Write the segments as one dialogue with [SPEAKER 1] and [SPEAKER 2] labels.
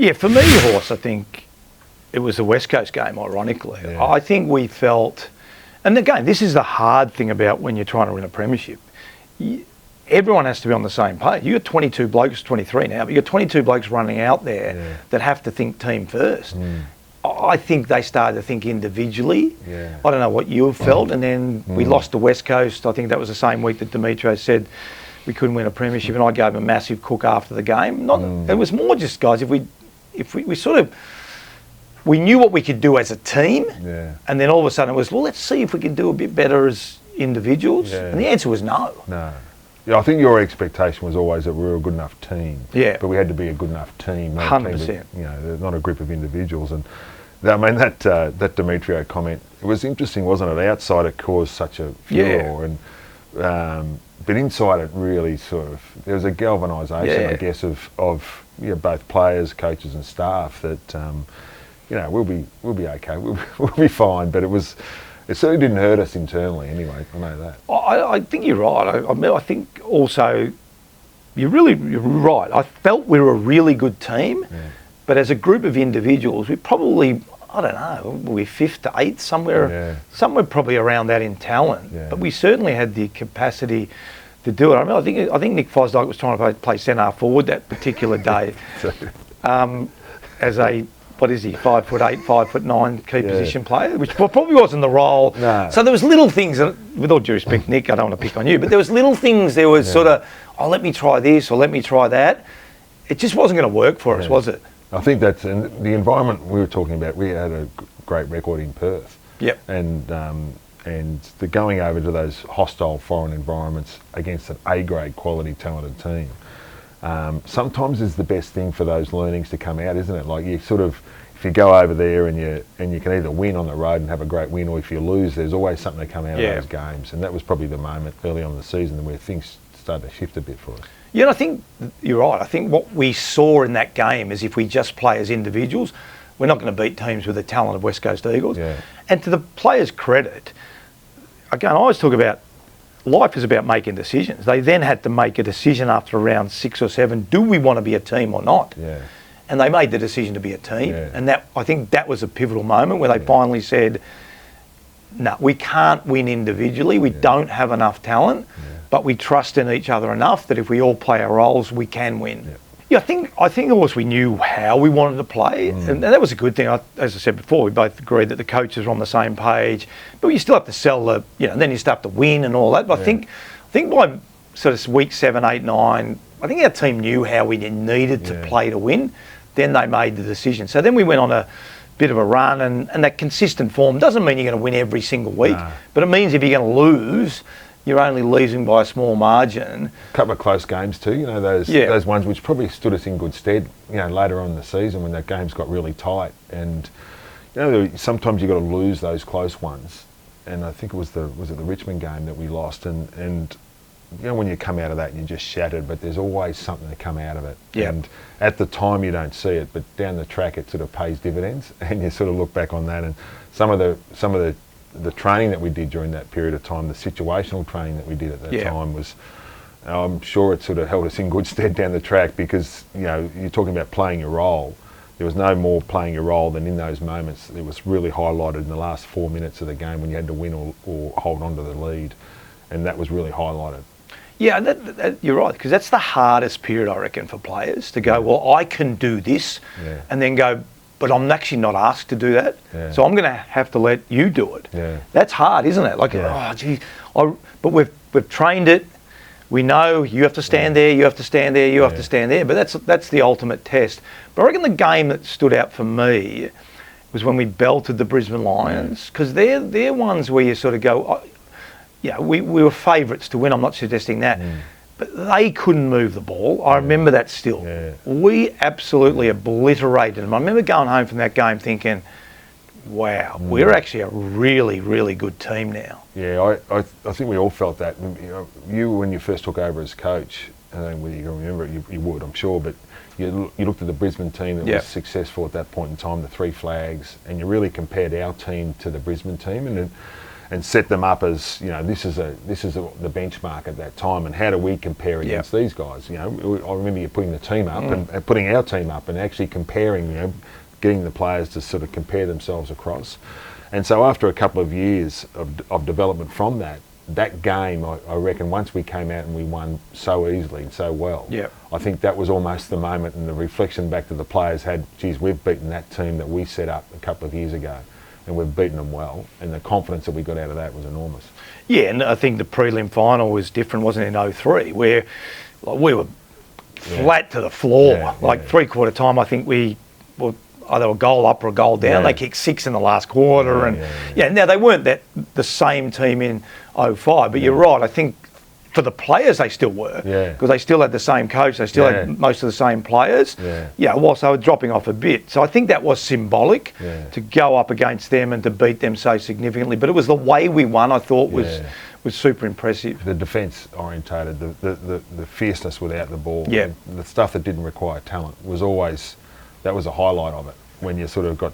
[SPEAKER 1] Yeah, for me, Horse, I think it was the West Coast game, ironically.
[SPEAKER 2] Yeah.
[SPEAKER 1] I think we felt, and again, this is the hard thing about when you're trying to win a premiership. Everyone has to be on the same page. You got 22 blokes, 23 now, but you got 22 blokes running out there that have to think team first. I think they started to think individually.
[SPEAKER 2] Yeah.
[SPEAKER 1] I don't know what you have felt, and then we lost to West Coast. I think that was the same week that Demetrio said we couldn't win a premiership, and I gave him a massive cook after the game. It was more just, guys, if we sort of, we knew what we could do as a team, and then all of a sudden it was, well, let's see if we can do a bit better as individuals. And the answer was no.
[SPEAKER 2] No. Yeah, I think your expectation was always that we were a good enough team.
[SPEAKER 1] Yeah.
[SPEAKER 2] But we had to be a good enough team.
[SPEAKER 1] 100%.
[SPEAKER 2] Not a group of individuals. And I mean, that Demetrio comment, it was interesting, wasn't it? Outside it caused such a furore. And but inside it really sort of, there was a galvanisation, I guess, of both players, coaches and staff that, we'll be okay, we'll be fine. But it certainly didn't hurt us internally anyway, I know that.
[SPEAKER 1] I think you're right. I think also, you're right. I felt we were a really good team, but as a group of individuals, we probably, I don't know, we're 5th to 8th, somewhere probably around that in talent. But we certainly had the capacity to do it. I think Nick Fosdyke was trying to play centre forward that particular day as a, what is he, 5'8", 5'9" key position player, which probably wasn't the role.
[SPEAKER 2] No.
[SPEAKER 1] So there was little things, with all due respect, Nick, I don't want to pick on you, but there was little things, there was sort of, let me try this or let me try that. It just wasn't going to work for us, was it?
[SPEAKER 2] I think that's, and the environment we were talking about, we had a great record in Perth.
[SPEAKER 1] Yep.
[SPEAKER 2] And the going over to those hostile foreign environments against an A-grade quality talented team, sometimes is the best thing for those learnings to come out, isn't it? Like you sort of, if you go over there and you can either win on the road and have a great win, or if you lose, there's always something to come out of those games. And that was probably the moment early on in the season where things started to shift a bit for us.
[SPEAKER 1] Yeah, and I think you're right. I think what we saw in that game is if we just play as individuals, we're not going to beat teams with the talent of West Coast Eagles.
[SPEAKER 2] Yeah.
[SPEAKER 1] And to the players' credit, again, I always talk about life is about making decisions. They then had to make a decision after around 6 or 7, do we want to be a team or not?
[SPEAKER 2] Yeah.
[SPEAKER 1] And they made the decision to be a team.
[SPEAKER 2] Yeah.
[SPEAKER 1] And that, I think that was a pivotal moment where they finally said, no, we can't win individually. We don't have enough talent, but we trust in each other enough that if we all play our roles, we can win. Yeah, I think of course we knew how we wanted to play, and that was a good thing. As I said before, we both agreed that the coaches were on the same page, but you still have to sell the, and then you start to win and all that. But I think by sort of week 7, 8, 9, I think our team knew how we needed to play to win. Then they made the decision. So then we went on a bit of a run, and that consistent form doesn't mean you're going to win every single week, but it means if you're going to lose, you're only losing by a small margin.
[SPEAKER 2] A couple of close games too, those ones which probably stood us in good stead, later on in the season when that games got really tight. And sometimes you've got to lose those close ones. And I think it was the Richmond game that we lost. And when you come out of that and you're just shattered, but there's always something to come out of it.
[SPEAKER 1] Yep.
[SPEAKER 2] And at the time you don't see it, but down the track it sort of pays dividends. And you sort of look back on that, and some of the training that we did during that period of time, the situational training that we did at that time was, I'm sure it sort of held us in good stead down the track, because, you're talking about playing your role. There was no more playing your role than in those moments. It was really highlighted in the last 4 minutes of the game when you had to win or hold on to the lead. And that was really highlighted.
[SPEAKER 1] Yeah, that, you're right, because that's the hardest period, I reckon, for players to go, well, I can do this, and then go, but I'm actually not asked to do that, so I'm going to have to let you do it. Yeah. That's hard, isn't it? Like, oh, gee, but we've trained it. We know you have to stand there, you have to stand there, you have to stand there. But that's the ultimate test. But I reckon the game that stood out for me was when we belted the Brisbane Lions, because they're ones where you sort of go, we were favourites to win. I'm not suggesting that. But they couldn't move the ball. I remember that still. Yeah. We absolutely obliterated them. I remember going home from that game thinking, wow, we're actually a really, really good team now.
[SPEAKER 2] Yeah, I think we all felt that. You when you first took over as coach, I don't know whether you can remember it, you would, I'm sure, but you looked at the Brisbane team that was successful at that point in time, the 3 flags, and you really compared our team to the Brisbane team. and set them up as, you know, this is the benchmark at that time, and how do we compare against these guys? You know, I remember you putting the team up and putting our team up and actually comparing, you know, getting the players to sort of compare themselves across. And so after a couple of years of development from that game, I reckon once we came out and we won so easily and so well, I think that was almost the moment, and the reflection back to the players had, geez, we've beaten that team that we set up a couple of years ago, and we've beaten them well, and the confidence that we got out of that was enormous. Yeah,
[SPEAKER 1] and I think the prelim final was different, wasn't it, in 03, where we were flat to the floor. Three-quarter time, I think we were either a goal up or a goal down. They kicked 6 in the last quarter, now they weren't the same team in 05, but you're right. I think for the players they still were, because they still had the same coach, they still had most of the same players. Whilst they were dropping off a bit. So I think that was symbolic to go up against them and to beat them so significantly. But it was the way we won, I thought, was super impressive.
[SPEAKER 2] The defence orientated, the fierceness without the ball, the stuff that didn't require talent was always, that was a highlight of it. When you sort of got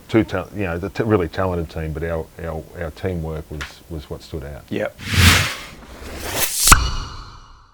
[SPEAKER 2] really talented team, but our teamwork was what stood out.